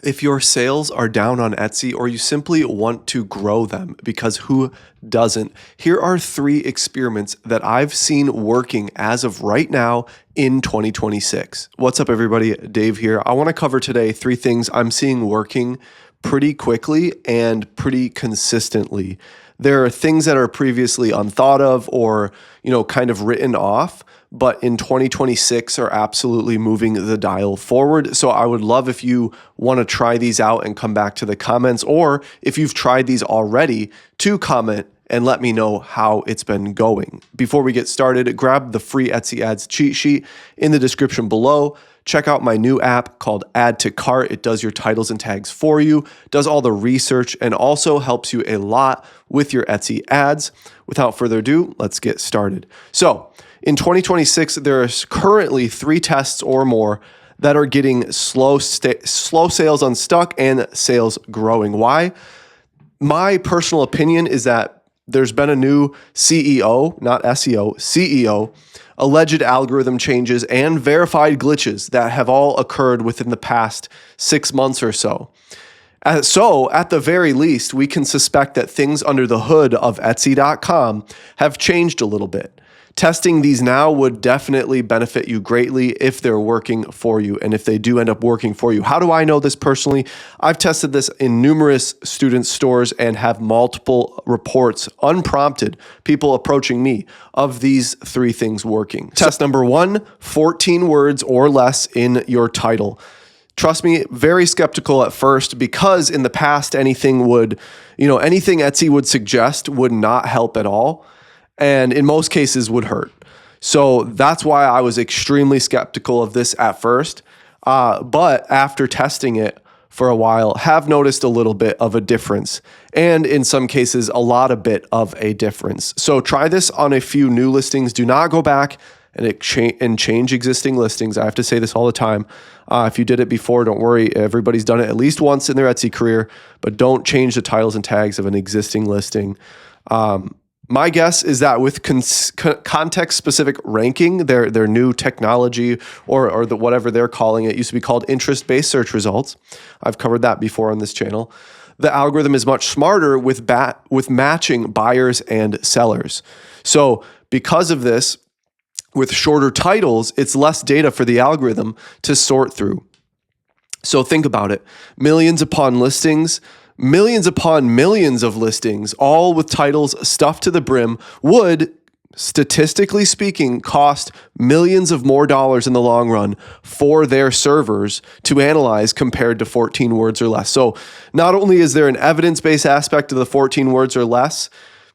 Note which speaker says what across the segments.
Speaker 1: If your sales are down on Etsy or you simply want to grow them, because who doesn't? Here are 3 experiments that I've seen working as of right now in 2026. What's up, everybody? Dave here. I want to cover today 3 things I'm seeing working pretty quickly and pretty consistently. There are things that are previously unthought of or, kind of written off, but in 2026 are absolutely moving the dial forward. So I would love if you want to try these out and come back to the comments, or if you've tried these already, to comment and let me know how it's been going. Before we get started, grab the free Etsy Ads cheat sheet in the description below. Check out my new app called Add to Cart. It does your titles and tags for you, does all the research, and also helps you a lot with your Etsy ads. Without further ado, let's get started. So in 2026, there are currently 3 tests or more that are getting slow sales unstuck and sales growing. Why? My personal opinion is that there's been a new CEO, not SEO, CEO, alleged algorithm changes, and verified glitches that have all occurred within the past 6 months or so. So, at the very least, we can suspect that things under the hood of Etsy.com have changed a little bit. Testing these now would definitely benefit you greatly if they're working for you and if they do end up working for you. How do I know this personally? I've tested this in numerous student stores and have multiple reports, unprompted, people approaching me of these 3 things working. Test number 1, 14 words or less in your title. Trust me, very skeptical at first, because in the past, anything Etsy would suggest would not help at all, and in most cases would hurt. So that's why I was extremely skeptical of this at first. But after testing it for a while, have noticed a little bit of a difference, and in some cases, a lot of bit of a difference. So try this on a few new listings. Do not go back and change existing listings. I have to say this all the time. If you did it before, don't worry. Everybody's done it at least once in their Etsy career, but don't change the titles and tags of an existing listing. My guess is that with context-specific ranking, their new technology or whatever they're calling it, used to be called interest-based search results. I've covered that before on this channel. The algorithm is much smarter with matching buyers and sellers. So because of this, with shorter titles, it's less data for the algorithm to sort through. So think about it. Millions upon listings, millions upon millions of listings, all with titles stuffed to the brim, would, statistically speaking, cost millions of more dollars in the long run for their servers to analyze compared to 14 words or less. So not only is there an evidence-based aspect of the 14 words or less,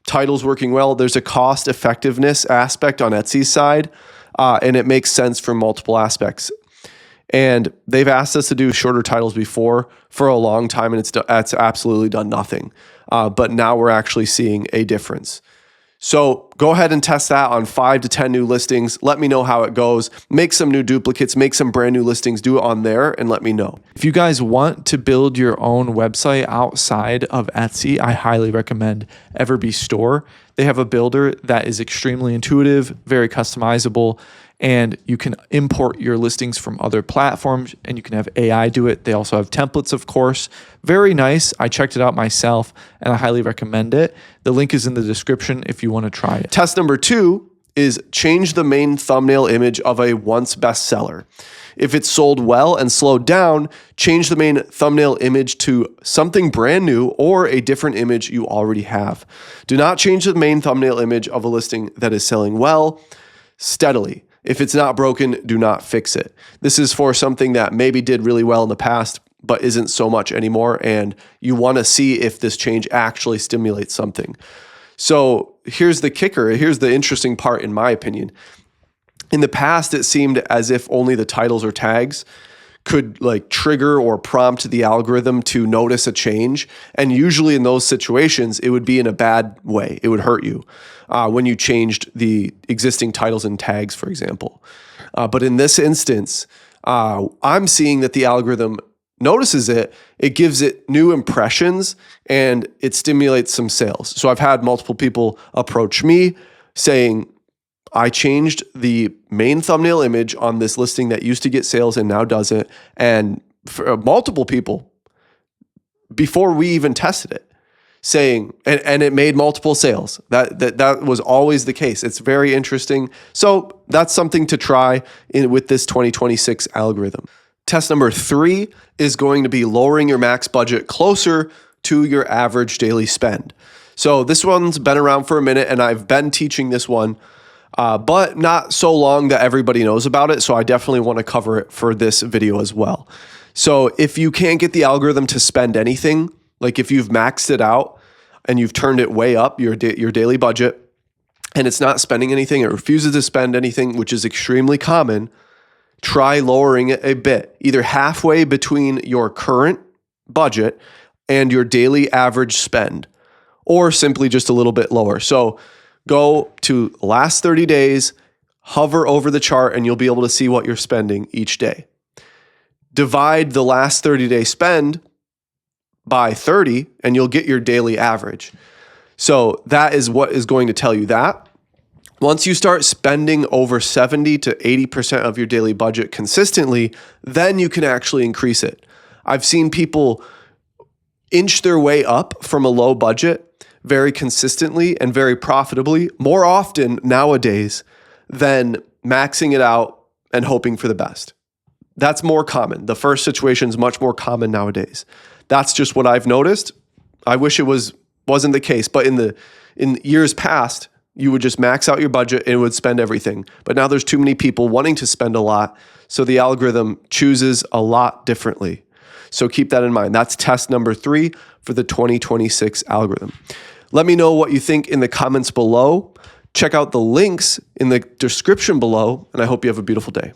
Speaker 1: titles working well, there's a cost effectiveness aspect on Etsy's side, and it makes sense from multiple aspects. And they've asked us to do shorter titles before for a long time, and it's absolutely done nothing. But now we're actually seeing a difference. So go ahead and test that on 5 to 10 new listings. Let me know how it goes. Make some new duplicates, make some brand new listings, do it on there, and let me know. If you guys want to build your own website outside of Etsy, I highly recommend Everbee Store. They have a builder that is extremely intuitive, very customizable, and you can import your listings from other platforms, and you can have AI do it. They also have templates, of course. Very nice. I checked it out myself, and I highly recommend it. The link is in the description if you want to try it. Test number 2 is change the main thumbnail image of a once bestseller. If it's sold well and slowed down, change the main thumbnail image to something brand new or a different image you already have. Do not change the main thumbnail image of a listing that is selling well steadily. If it's not broken, do not fix it. This is for something that maybe did really well in the past, but isn't so much anymore, and you want to see if this change actually stimulates something. So here's the kicker. Here's the interesting part, in my opinion. In the past, it seemed as if only the titles or tags could trigger or prompt the algorithm to notice a change. And usually in those situations, it would be in a bad way. It would hurt you when you changed the existing titles and tags, for example. But in this instance, I'm seeing that the algorithm notices it, it gives it new impressions, and it stimulates some sales. So I've had multiple people approach me saying, I changed the main thumbnail image on this listing that used to get sales and now doesn't. And for multiple people before we even tested it, saying, and it made multiple sales. That was always the case. It's very interesting. So that's something to try with this 2026 algorithm. Test number 3 is going to be lowering your max budget closer to your average daily spend. So this one's been around for a minute, and I've been teaching this one, but not so long that everybody knows about it. So I definitely want to cover it for this video as well. So if you can't get the algorithm to spend anything, like if you've maxed it out and you've turned it way up, your daily budget, and it's not spending anything, it refuses to spend anything, which is extremely common, try lowering it a bit, either halfway between your current budget and your daily average spend, or simply just a little bit lower. So go to last 30 days, hover over the chart, and you'll be able to see what you're spending each day. Divide the last 30-day spend by 30, and you'll get your daily average. So that is what is going to tell you that. Once you start spending over 70 to 80% of your daily budget consistently, then you can actually increase it. I've seen people inch their way up from a low budget very consistently and very profitably more often nowadays than maxing it out and hoping for the best. That's more common. The first situation is much more common nowadays. That's just what I've noticed. I wish it wasn't the case, but in years past, you would just max out your budget and it would spend everything. But now there's too many people wanting to spend a lot, so the algorithm chooses a lot differently. So keep that in mind. That's test number 3 for the 2026 algorithm. Let me know what you think in the comments below. Check out the links in the description below, and I hope you have a beautiful day.